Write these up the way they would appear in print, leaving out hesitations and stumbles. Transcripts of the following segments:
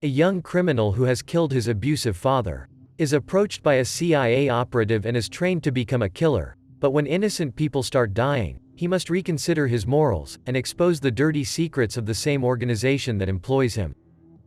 A young criminal who has killed his abusive father is approached by a CIA operative and is trained to become a killer, but when innocent people start dying, he must reconsider his morals and expose the dirty secrets of the same organization that employs him.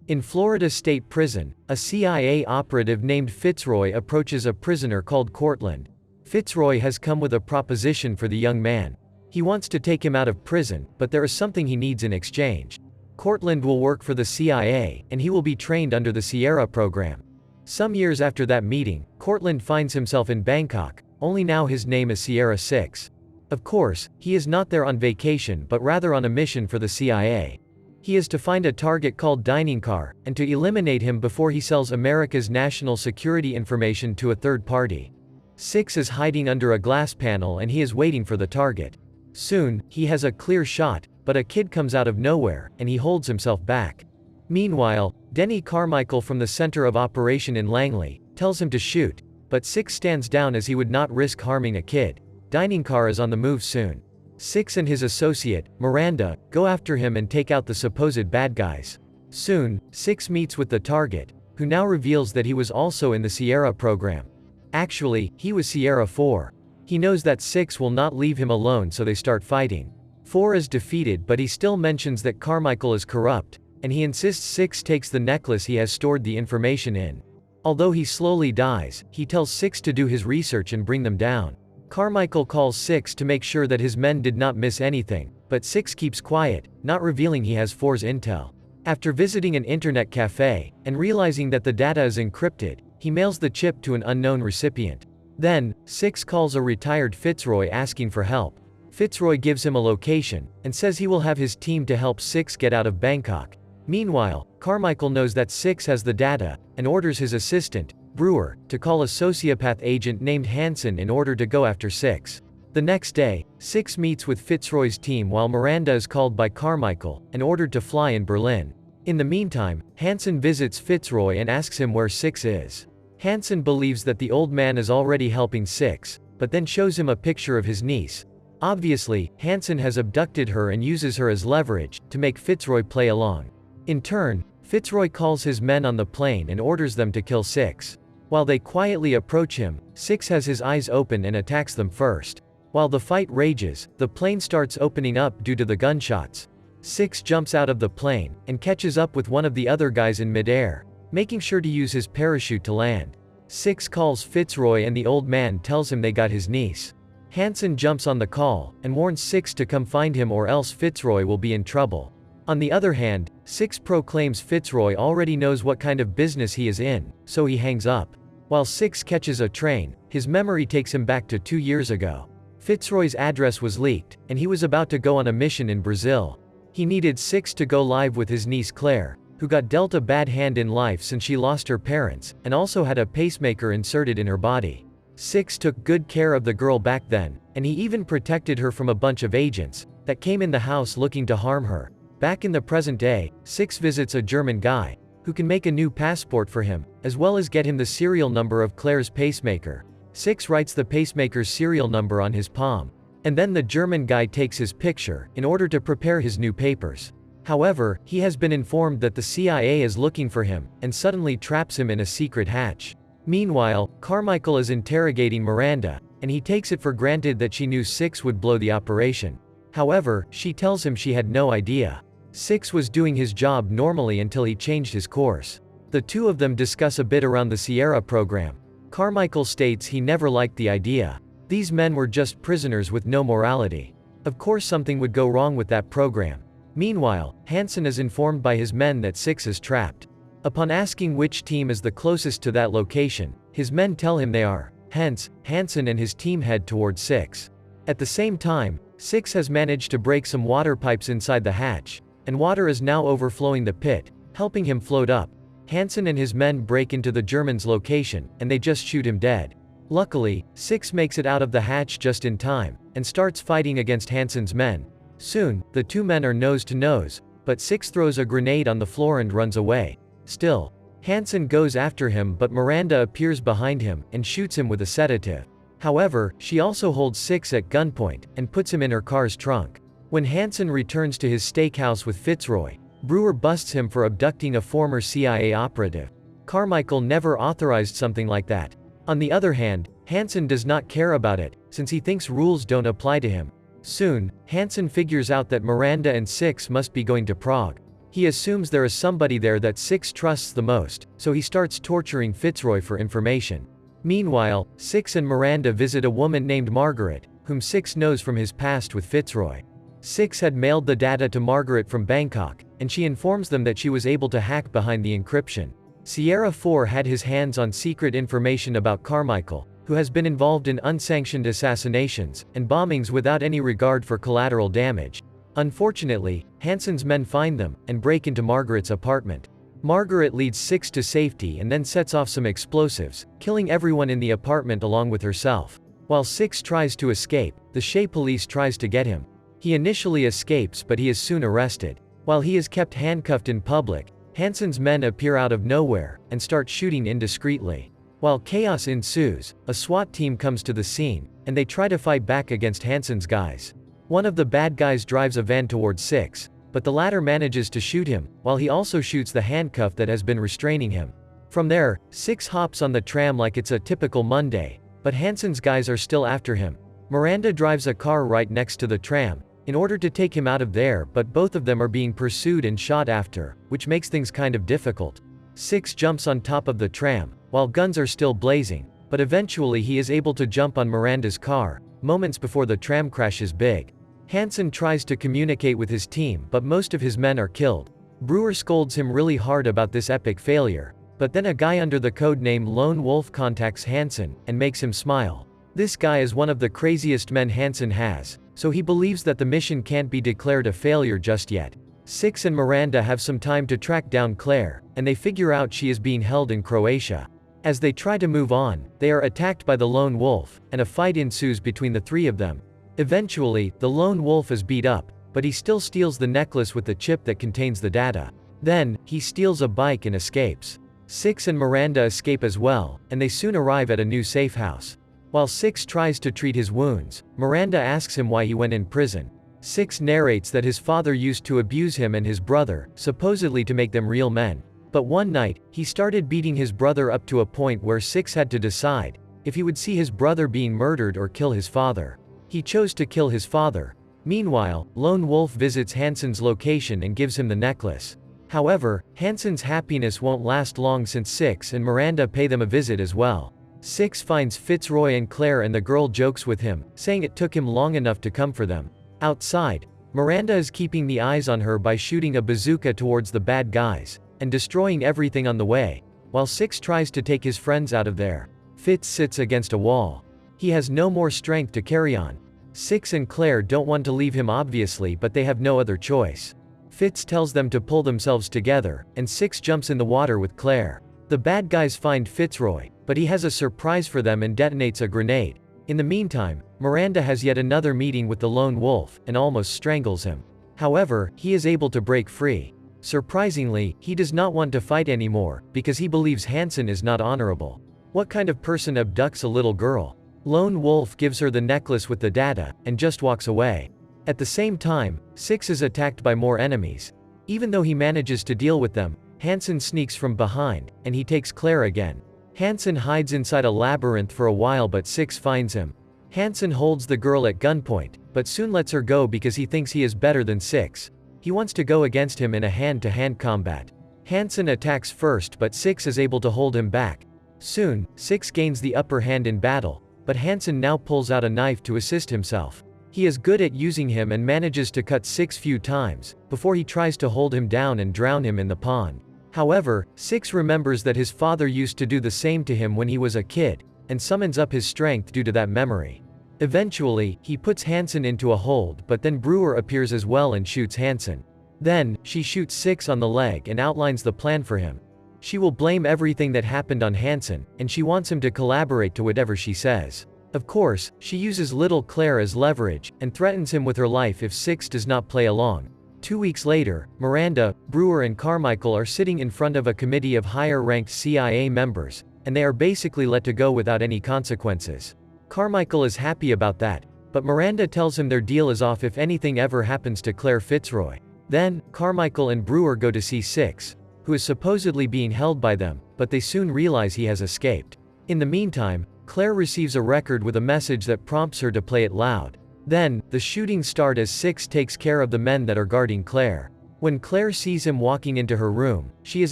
In Florida State Prison, a CIA operative named Fitzroy approaches a prisoner called Cortland. Fitzroy has come with a proposition for the young man. He wants to take him out of prison, but there is something he needs in exchange. Cortland will work for the CIA, and he will be trained under the Sierra program. Some years after that meeting, Cortland finds himself in Bangkok, only now his name is Sierra 6. Of course, he is not there on vacation but rather on a mission for the CIA. He is to find a target called Dining Car, and to eliminate him before he sells America's national security information to a third party. 6 is hiding under a glass panel and he is waiting for the target. Soon, he has a clear shot, but a kid comes out of nowhere, and he holds himself back. Meanwhile, Denny Carmichael from the Center of Operation in Langley tells him to shoot, but 6 stands down as he would not risk harming a kid. Dining Car is on the move soon. 6 and his associate, Miranda, go after him and take out the supposed bad guys. Soon, 6 meets with the target, who now reveals that he was also in the Sierra program. Actually, he was Sierra 4. He knows that 6 will not leave him alone, so they start fighting. 4 is defeated, but he still mentions that Carmichael is corrupt, and he insists 6 takes the necklace he has stored the information in. Although he slowly dies, he tells 6 to do his research and bring them down. Carmichael calls 6 to make sure that his men did not miss anything, but 6 keeps quiet, not revealing he has 4's intel. After visiting an internet cafe, and realizing that the data is encrypted, he mails the chip to an unknown recipient. Then, 6 calls a retired Fitzroy asking for help. Fitzroy gives him a location, and says he will have his team to help 6 get out of Bangkok. Meanwhile, Carmichael knows that 6 has the data, and orders his assistant, Brewer, to call a sociopath agent named Hansen in order to go after 6. The next day, 6 meets with Fitzroy's team while Miranda is called by Carmichael, and ordered to fly in Berlin. In the meantime, Hansen visits Fitzroy and asks him where 6 is. Hansen believes that the old man is already helping 6, but then shows him a picture of his niece. Obviously, Hansen has abducted her and uses her as leverage to make Fitzroy play along. In turn, Fitzroy calls his men on the plane and orders them to kill 6. While they quietly approach him, 6 has his eyes open and attacks them first. While the fight rages, the plane starts opening up due to the gunshots. 6 jumps out of the plane and catches up with one of the other guys in midair, making sure to use his parachute to land. 6 calls Fitzroy and the old man tells him they got his niece. Hansen jumps on the call, and warns 6 to come find him or else Fitzroy will be in trouble. On the other hand, 6 proclaims Fitzroy already knows what kind of business he is in, so he hangs up. While 6 catches a train, his memory takes him back to 2 years ago. Fitzroy's address was leaked, and he was about to go on a mission in Brazil. He needed 6 to go live with his niece Claire, who got dealt a bad hand in life since she lost her parents, and also had a pacemaker inserted in her body. 6 took good care of the girl back then, and he even protected her from a bunch of agents that came in the house looking to harm her. Back in the present day, 6 visits a German guy, who can make a new passport for him, as well as get him the serial number of Claire's pacemaker. 6 writes the pacemaker's serial number on his palm, and then the German guy takes his picture in order to prepare his new papers. However, he has been informed that the CIA is looking for him, and suddenly traps him in a secret hatch. Meanwhile, Carmichael is interrogating Miranda, and he takes it for granted that she knew 6 would blow the operation. However, she tells him she had no idea. 6 was doing his job normally until he changed his course. The two of them discuss a bit around the Sierra program. Carmichael states he never liked the idea. These men were just prisoners with no morality. Of course something would go wrong with that program. Meanwhile, Hansen is informed by his men that 6 is trapped. Upon asking which team is the closest to that location, his men tell him they are. Hence, Hansen and his team head towards 6. At the same time, 6 has managed to break some water pipes inside the hatch, and water is now overflowing the pit, helping him float up. Hansen and his men break into the Germans' location, and they just shoot him dead. Luckily, 6 makes it out of the hatch just in time, and starts fighting against Hansen's men. Soon, the two men are nose to nose, but 6 throws a grenade on the floor and runs away. Still, Hansen goes after him, but Miranda appears behind him and shoots him with a sedative. However, she also holds 6 at gunpoint and puts him in her car's trunk. When Hansen returns to his steakhouse with Fitzroy, Brewer busts him for abducting a former CIA operative. Carmichael never authorized something like that. On the other hand, Hansen does not care about it, since he thinks rules don't apply to him. Soon, Hansen figures out that Miranda and Six must be going to Prague. He assumes there is somebody there that Six trusts the most, so he starts torturing Fitzroy for information. Meanwhile, Six and Miranda visit a woman named Margaret, whom Six knows from his past with Fitzroy. Six had mailed the data to Margaret from Bangkok, and she informs them that she was able to hack behind the encryption. Sierra 4 had his hands on secret information about Carmichael, who has been involved in unsanctioned assassinations and bombings without any regard for collateral damage. Unfortunately, Hansen's men find them and break into Margaret's apartment. Margaret leads Six to safety and then sets off some explosives, killing everyone in the apartment along with herself. While Six tries to escape, the Shea police tries to get him. He initially escapes, but he is soon arrested. While he is kept handcuffed in public, Hansen's men appear out of nowhere and start shooting indiscreetly. While chaos ensues, a SWAT team comes to the scene, and they try to fight back against Hansen's guys. One of the bad guys drives a van towards Six, but the latter manages to shoot him, while he also shoots the handcuff that has been restraining him. From there, Six hops on the tram like it's a typical Monday, but Hansen's guys are still after him. Miranda drives a car right next to the tram, in order to take him out of there, but both of them are being pursued and shot after, which makes things kind of difficult. Six jumps on top of the tram, while guns are still blazing, but eventually he is able to jump on Miranda's car, moments before the tram crashes big. Hansen tries to communicate with his team, but most of his men are killed. Brewer scolds him really hard about this epic failure, but then a guy under the code name Lone Wolf contacts Hansen and makes him smile. This guy is one of the craziest men Hansen has, so he believes that the mission can't be declared a failure just yet. Six and Miranda have some time to track down Claire, and they figure out she is being held in Croatia. As they try to move on, they are attacked by the Lone Wolf, and a fight ensues between the three of them. Eventually, the Lone Wolf is beat up, but he still steals the necklace with the chip that contains the data. Then, he steals a bike and escapes. Six and Miranda escape as well, and they soon arrive at a new safe house. While Six tries to treat his wounds, Miranda asks him why he went in prison. Six narrates that his father used to abuse him and his brother, supposedly to make them real men. But one night, he started beating his brother up to a point where Six had to decide if he would see his brother being murdered or kill his father. He chose to kill his father. Meanwhile, Lone Wolf visits Hansen's location and gives him the necklace. However, Hansen's happiness won't last long since Six and Miranda pay them a visit as well. Six finds Fitzroy and Claire and the girl jokes with him, saying it took him long enough to come for them. Outside, Miranda is keeping the eyes on her by shooting a bazooka towards the bad guys, and destroying everything on the way, while Six tries to take his friends out of there. Fitz sits against a wall. He has no more strength to carry on. Six and Claire don't want to leave him obviously, but they have no other choice. Fitz tells them to pull themselves together, and Six jumps in the water with Claire. The bad guys find Fitzroy, but he has a surprise for them and detonates a grenade. In the meantime, Miranda has yet another meeting with the Lone Wolf, and almost strangles him. However, he is able to break free. Surprisingly, he does not want to fight anymore, because he believes Hansen is not honorable. What kind of person abducts a little girl? Lone Wolf gives her the necklace with the data, and just walks away. At the same time, Six is attacked by more enemies. Even though he manages to deal with them, Hansen sneaks from behind, and he takes Claire again. Hansen hides inside a labyrinth for a while, but Six finds him. Hansen holds the girl at gunpoint, but soon lets her go because he thinks he is better than Six. He wants to go against him in a hand-to-hand combat. Hansen attacks first, but Six is able to hold him back. Soon, Six gains the upper hand in battle, but Hansen now pulls out a knife to assist himself. He is good at using him and manages to cut Six few times, before he tries to hold him down and drown him in the pond. However, Six remembers that his father used to do the same to him when he was a kid, and summons up his strength due to that memory. Eventually, he puts Hansen into a hold, but then Brewer appears as well and shoots Hansen. Then, she shoots Six on the leg and outlines the plan for him. She will blame everything that happened on Hansen, and she wants him to collaborate to whatever she says. Of course, she uses little Claire as leverage, and threatens him with her life if Six does not play along. 2 weeks later, Miranda, Brewer and Carmichael are sitting in front of a committee of higher-ranked CIA members, and they are basically let to go without any consequences. Carmichael is happy about that, but Miranda tells him their deal is off if anything ever happens to Claire Fitzroy. Then, Carmichael and Brewer go to see Six, who is supposedly being held by them, but they soon realize he has escaped. In the meantime, Claire receives a record with a message that prompts her to play it loud. Then, the shootings start as Six takes care of the men that are guarding Claire. When Claire sees him walking into her room, she is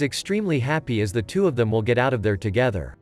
extremely happy as the two of them will get out of there together.